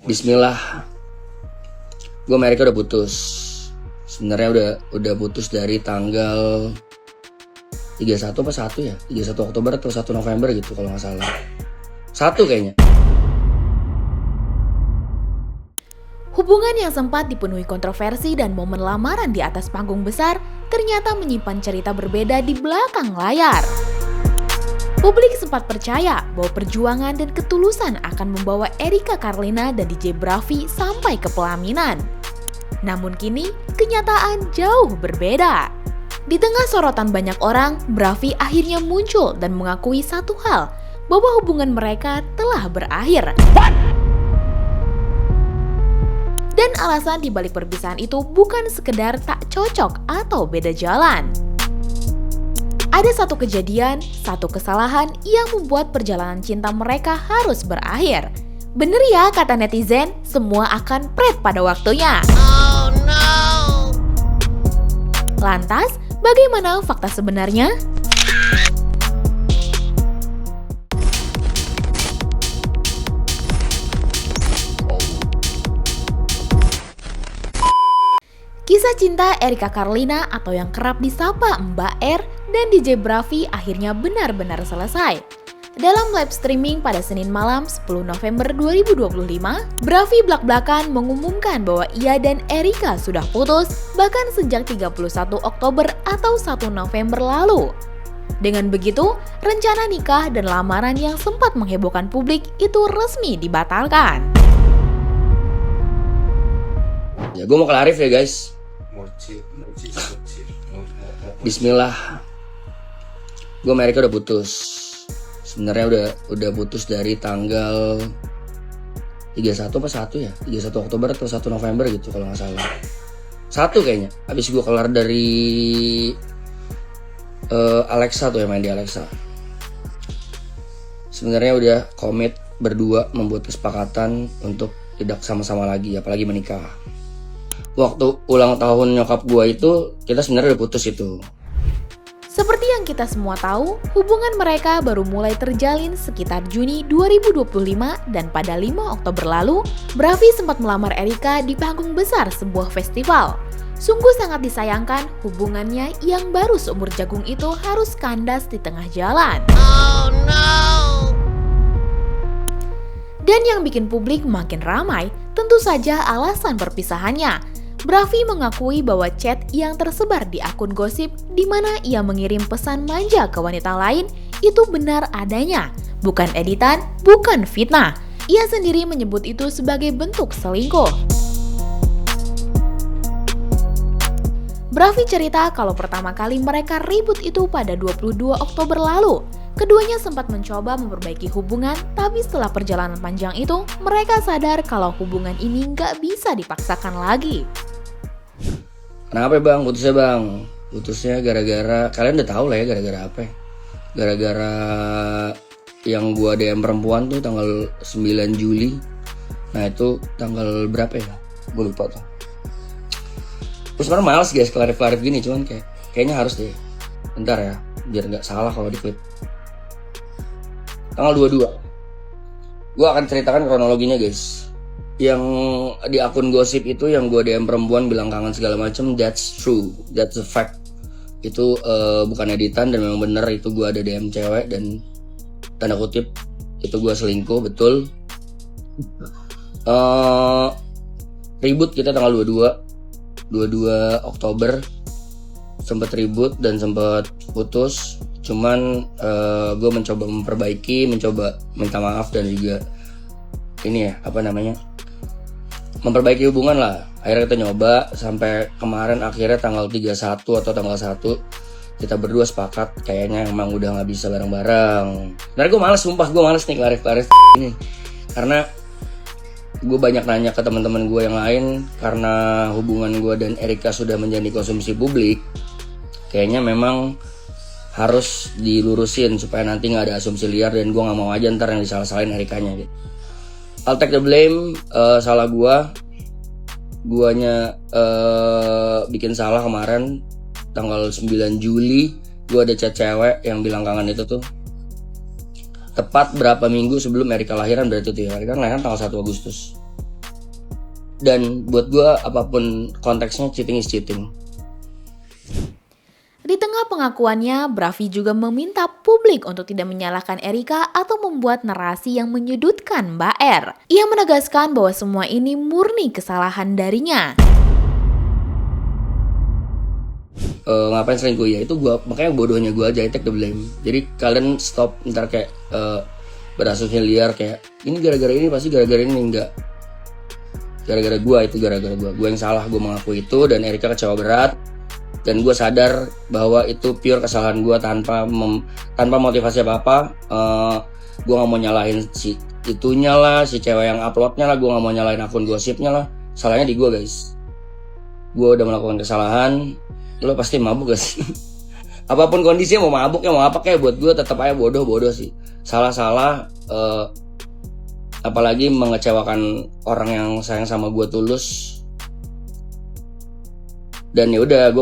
Bismillah, gue sama Erika udah putus. Sebenarnya udah putus dari tanggal 31 apa 1 ya? 31 Oktober atau 1 November gitu kalau nggak salah. 1 kayaknya. Hubungan yang sempat dipenuhi kontroversi dan momen lamaran di atas panggung besar ternyata menyimpan cerita berbeda di belakang layar. Publik sempat percaya bahwa perjuangan dan ketulusan akan membawa Erika Carlina dan DJ Bravi sampai ke pelaminan. Namun kini, kenyataan jauh berbeda. Di tengah sorotan banyak orang, Bravi akhirnya muncul dan mengakui satu hal, bahwa hubungan mereka telah berakhir. Dan alasan dibalik perpisahan itu bukan sekedar tak cocok atau beda jalan. Ada satu kejadian, satu kesalahan yang membuat perjalanan cinta mereka harus berakhir. Bener ya kata netizen, semua akan pret pada waktunya. Oh no! Lantas, bagaimana fakta sebenarnya? Kisah cinta Erika Carlina atau yang kerap disapa Mbak R dan DJ Bravi akhirnya benar-benar selesai. Dalam live streaming pada Senin malam 10 November 2025, Bravi blak-blakan mengumumkan bahwa ia dan Erika sudah putus bahkan sejak 31 Oktober atau 1 November lalu. Dengan begitu, rencana nikah dan lamaran yang sempat menghebohkan publik itu resmi dibatalkan. Ya gue mau klarif ya guys. Bismillah, gue sama Erika udah putus. Sebenarnya udah putus dari tanggal 31 apa 1 ya? 31 Oktober atau 1 November gitu kalau nggak salah. 1 kayaknya. Habis gue kelar dari Alexa tuh yang main di Alexa. Sebenarnya udah komit berdua membuat kesepakatan untuk tidak sama-sama lagi, apalagi menikah. Waktu ulang tahun nyokap gue itu, kita sebenarnya udah putus itu. Seperti yang kita semua tahu, hubungan mereka baru mulai terjalin sekitar Juni 2025 dan pada 5 Oktober lalu, Bravi sempat melamar Erika di panggung besar sebuah festival. Sungguh sangat disayangkan hubungannya yang baru seumur jagung itu harus kandas di tengah jalan. Oh no! Dan yang bikin publik makin ramai, tentu saja alasan perpisahannya. Bravi mengakui bahwa chat yang tersebar di akun gosip di mana ia mengirim pesan manja ke wanita lain itu benar adanya, bukan editan, bukan fitnah. Ia sendiri menyebut itu sebagai bentuk selingkuh. Bravi cerita kalau pertama kali mereka ribut itu pada 22 Oktober lalu. Keduanya sempat mencoba memperbaiki hubungan, tapi setelah perjalanan panjang itu, mereka sadar kalau hubungan ini nggak bisa dipaksakan lagi. Kenapa bang? Putusnya bang? Putusnya gara-gara, kalian udah tahu lah ya gara-gara apa ya? Gara-gara yang gua DM perempuan tuh tanggal 9 Juli. Nah itu tanggal berapa ya? Gue lupa tuh. Terus sebenarnya males guys klarif-klarif gini, cuman kayaknya harus deh. Bentar ya, biar nggak salah kalau di klip. Tanggal 22. Gue akan ceritakan kronologinya guys. Yang di akun gosip itu yang gue DM perempuan bilang kangen segala macem, that's true, that's a fact. Itu bukan editan dan memang bener itu gue ada DM cewek dan tanda kutip itu gue selingkuh, betul. Ribut kita tanggal 22 Oktober, sempet ribut dan sempet putus. Cuman gue mencoba memperbaiki, mencoba minta maaf dan juga ini ya memperbaiki hubungan lah. Akhirnya kita nyoba sampai kemarin akhirnya tanggal 31 atau tanggal 1 kita berdua sepakat kayaknya emang udah gak bisa bareng-bareng. Nah gue males, sumpah gue males nih klarif ini. Karena gue banyak nanya ke teman-teman gue yang lain, karena hubungan gue dan Erika sudah menjadi konsumsi publik. Kayaknya memang harus dilurusin supaya nanti gak ada asumsi liar dan gue gak mau aja ntar yang disalah-salahin Erikanya gitu. I'll take the blame, salah guanya bikin salah kemarin tanggal 9 Juli. Gue ada chat cewek yang bilang kangen itu tuh tepat berapa minggu sebelum Erika lahiran, berarti tuh ya, Erika lahiran tanggal 1 Agustus. Dan buat gue apapun konteksnya, cheating is cheating. Di tengah pengakuannya, Bravi juga meminta publik untuk tidak menyalahkan Erika atau membuat narasi yang menyudutkan Mbak R. Ia menegaskan bahwa semua ini murni kesalahan darinya. Ngapain selingkuh ya, itu gue, makanya bodohnya gue aja, I take the blame. Jadi kalian stop ntar kayak berasumsi liar kayak ini gara-gara ini, pasti gara-gara ini. Enggak, gara-gara gue, itu gara-gara gue yang salah. Gue mengaku itu dan Erika kecewa berat. Dan gue sadar bahwa itu pure kesalahan gue tanpa motivasi apa-apa. Gue gak mau nyalahin si itunya lah, si cewek yang uploadnya lah. Gue gak mau nyalahin akun gosipnya lah. Salahnya di gue guys. Gue udah melakukan kesalahan. Lo pasti mabuk gak sih? Apapun kondisinya, mau mabuk ya mau apa kayak, buat gue tetap aja bodoh sih. Salah-salah. Apalagi mengecewakan orang yang sayang sama gue tulus. Dan ya udah, gue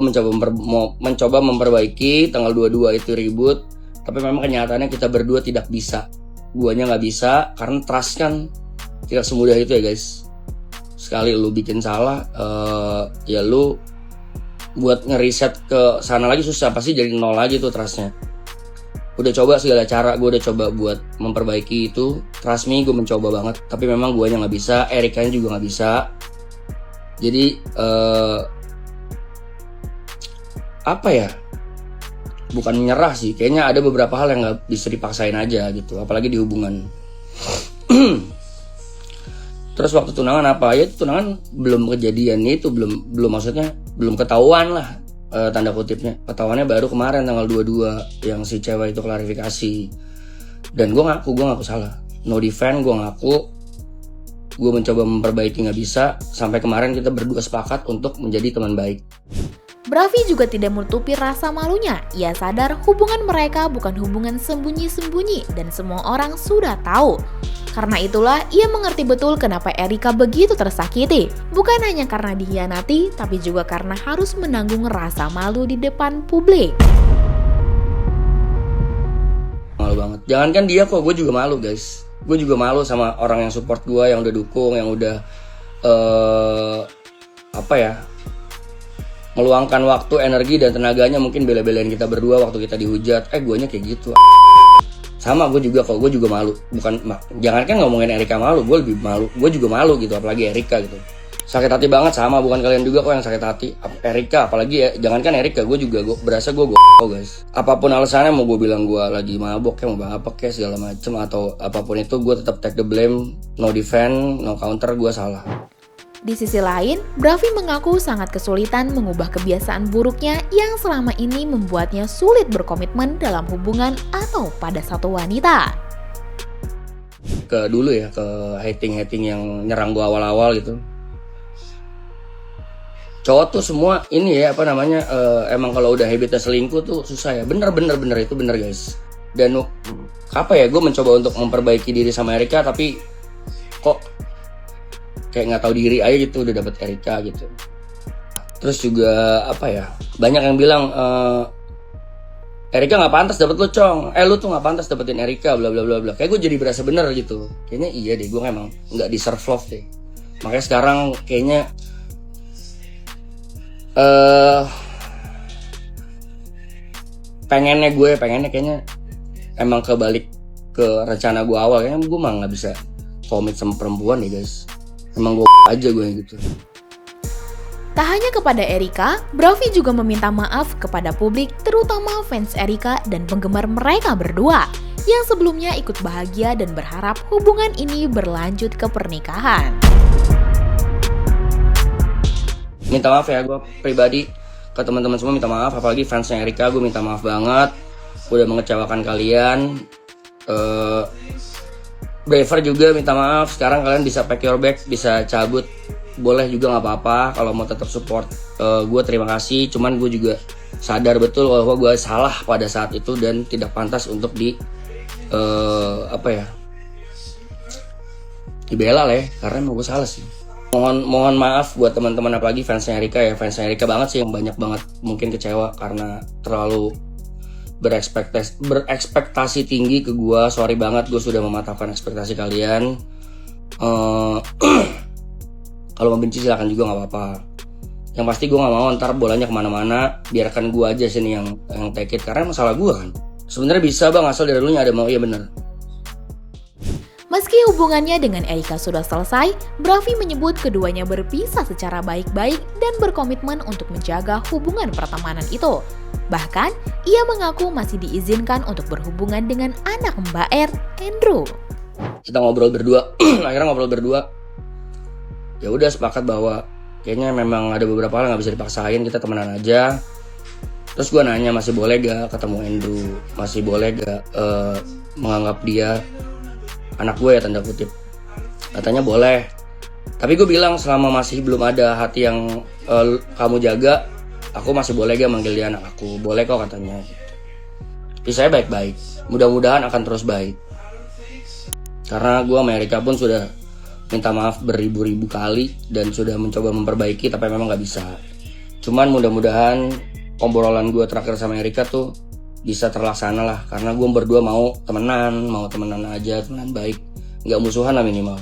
mencoba memperbaiki. Tanggal 22 itu ribut, tapi memang kenyataannya kita berdua tidak bisa. Guanya nggak bisa karena trust kan tidak semudah itu ya guys. Sekali lu bikin salah, ya lu buat ngeriset ke sana lagi susah, pasti jadi nol lagi tuh trustnya. Udah coba segala cara, gue udah coba buat memperbaiki itu. Trust me, gue mencoba banget, tapi memang guanya nggak bisa, Erikanya juga nggak bisa. Jadi apa ya, bukan menyerah sih, kayaknya ada beberapa hal yang nggak bisa dipaksain aja gitu, apalagi di hubungan. Terus waktu tunangan apa ya, tunangan belum kejadian itu, belum maksudnya belum ketahuan lah, tanda kutipnya. Ketahuannya baru kemarin tanggal 22 yang si cewek itu klarifikasi. Dan gue ngaku salah, no defense, gue ngaku gue mencoba memperbaiki, nggak bisa. Sampai kemarin kita berdua sepakat untuk menjadi teman baik. Bravi juga tidak menutupi rasa malunya. Ia sadar hubungan mereka bukan hubungan sembunyi-sembunyi dan semua orang sudah tahu. Karena itulah ia mengerti betul kenapa Erika begitu tersakiti. Bukan hanya karena dikhianati, tapi juga karena harus menanggung rasa malu di depan publik. Malu banget. Jangankan dia kok, gue juga malu guys. Gue juga malu sama orang yang support gue, yang udah dukung, yang udah meluangkan waktu, energi, dan tenaganya mungkin bela-belain kita berdua waktu kita dihujat. Guanya kayak gitu. Sama gue juga kok, gue juga malu. Jangankan ngomongin Erika malu, gue lebih malu. Gue juga malu gitu, apalagi Erika gitu. Sakit hati banget, sama, bukan kalian juga kok yang sakit hati. Erika, apalagi ya, jangankan Erika, gue berasa gue guys. Apapun alasannya, mau gue bilang gue lagi mabok kayak, mau apa kayak segala macem, atau apapun itu, gue tetap take the blame, no defense, no counter, gue salah. Di sisi lain, Bravi mengaku sangat kesulitan mengubah kebiasaan buruknya yang selama ini membuatnya sulit berkomitmen dalam hubungan atau pada satu wanita. Ke hating yang nyerang gue awal-awal gitu. Cowok tuh semua ini ya, emang kalau udah habitnya selingkuh tuh susah ya. Bener itu bener guys. Dan gue mencoba untuk memperbaiki diri sama Erika, tapi kok kayak nggak tahu diri aja gitu, udah dapet Erika gitu. Terus juga banyak yang bilang Erika nggak pantas dapet lu, Cong. Lu tuh nggak pantas dapetin Erika, bla bla bla bla. Kayak gue jadi berasa bener gitu. Kayaknya iya deh, gue emang nggak deserve love deh. Makanya sekarang kayaknya pengennya kayaknya emang kebalik ke rencana gue awal. Kayaknya gue mah nggak bisa komit sama perempuan nih guys. Emang gue aja gue gitu. Tak hanya kepada Erika, Bravi juga meminta maaf kepada publik, terutama fans Erika dan penggemar mereka berdua, yang sebelumnya ikut bahagia dan berharap hubungan ini berlanjut ke pernikahan. Minta maaf ya, gue pribadi ke teman-teman semua minta maaf, apalagi fansnya Erika, gue minta maaf banget, udah mengecewakan kalian. Braver juga minta maaf. Sekarang kalian bisa pack your bag, bisa cabut, boleh juga nggak apa-apa. Kalau mau tetap support gue, terima kasih. Cuman gue juga sadar betul bahwa gue salah pada saat itu dan tidak pantas untuk dibela lah ya, karena emang gue salah sih. Mohon maaf buat teman-teman, apalagi fansnya Erika ya. Fansnya Erika banget sih yang banyak banget mungkin kecewa karena terlalu berekspektasi tinggi ke gue. Sorry banget, gue sudah mematahkan ekspektasi kalian. Kalau mau benci silakan juga nggak apa-apa. Yang pasti gue nggak mau ntar bolanya kemana-mana, biarkan gue aja sini yang take it, karena masalah gue kan. Sebenarnya bisa bang, asal dari dulunya ada mau, iya bener. Meski hubungannya dengan Erika sudah selesai, Brafi menyebut keduanya berpisah secara baik-baik dan berkomitmen untuk menjaga hubungan pertemanan itu. Bahkan, ia mengaku masih diizinkan untuk berhubungan dengan anak Mbak R, Andrew. Kita ngobrol berdua, akhirnya ngobrol berdua. Ya udah sepakat bahwa kayaknya memang ada beberapa hal nggak bisa dipaksain, kita temenan aja. Terus gue nanya masih boleh gak ketemu Andrew, masih boleh gak menganggap dia anak gue ya tanda kutip. Katanya boleh. Tapi gue bilang selama masih belum ada hati yang kamu jaga, aku masih boleh gak manggil dia anak aku. Boleh kok katanya. Tapi saya baik-baik. Mudah-mudahan akan terus baik. Karena gue sama Erika pun sudah minta maaf beribu-ribu kali dan sudah mencoba memperbaiki, tapi memang gak bisa. Cuman mudah-mudahan obrolan gue terakhir sama Erika tuh bisa terlaksana lah, karena gue berdua mau temenan aja, temenan baik, nggak musuhan lah minimal.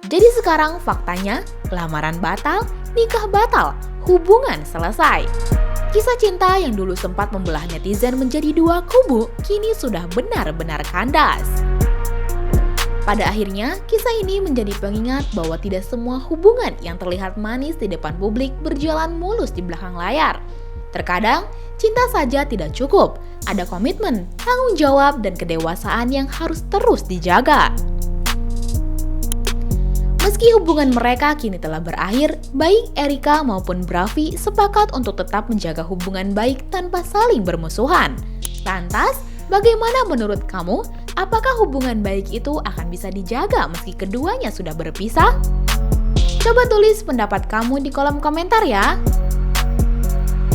Jadi sekarang faktanya, lamaran batal, nikah batal, hubungan selesai. Kisah cinta yang dulu sempat membelah netizen menjadi dua kubu, kini sudah benar-benar kandas. Pada akhirnya, kisah ini menjadi pengingat bahwa tidak semua hubungan yang terlihat manis di depan publik berjalan mulus di belakang layar. Terkadang, cinta saja tidak cukup. Ada komitmen, tanggung jawab, dan kedewasaan yang harus terus dijaga. Meski hubungan mereka kini telah berakhir, baik Erika maupun Brafi sepakat untuk tetap menjaga hubungan baik tanpa saling bermusuhan. Lantas, bagaimana menurut kamu? Apakah hubungan baik itu akan bisa dijaga meski keduanya sudah berpisah? Coba tulis pendapat kamu di kolom komentar ya!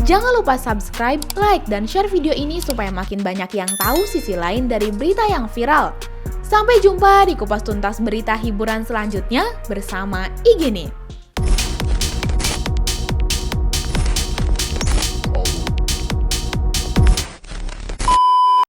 Jangan lupa subscribe, like, dan share video ini supaya makin banyak yang tahu sisi lain dari berita yang viral. Sampai jumpa di kupas tuntas berita hiburan selanjutnya bersama Igini.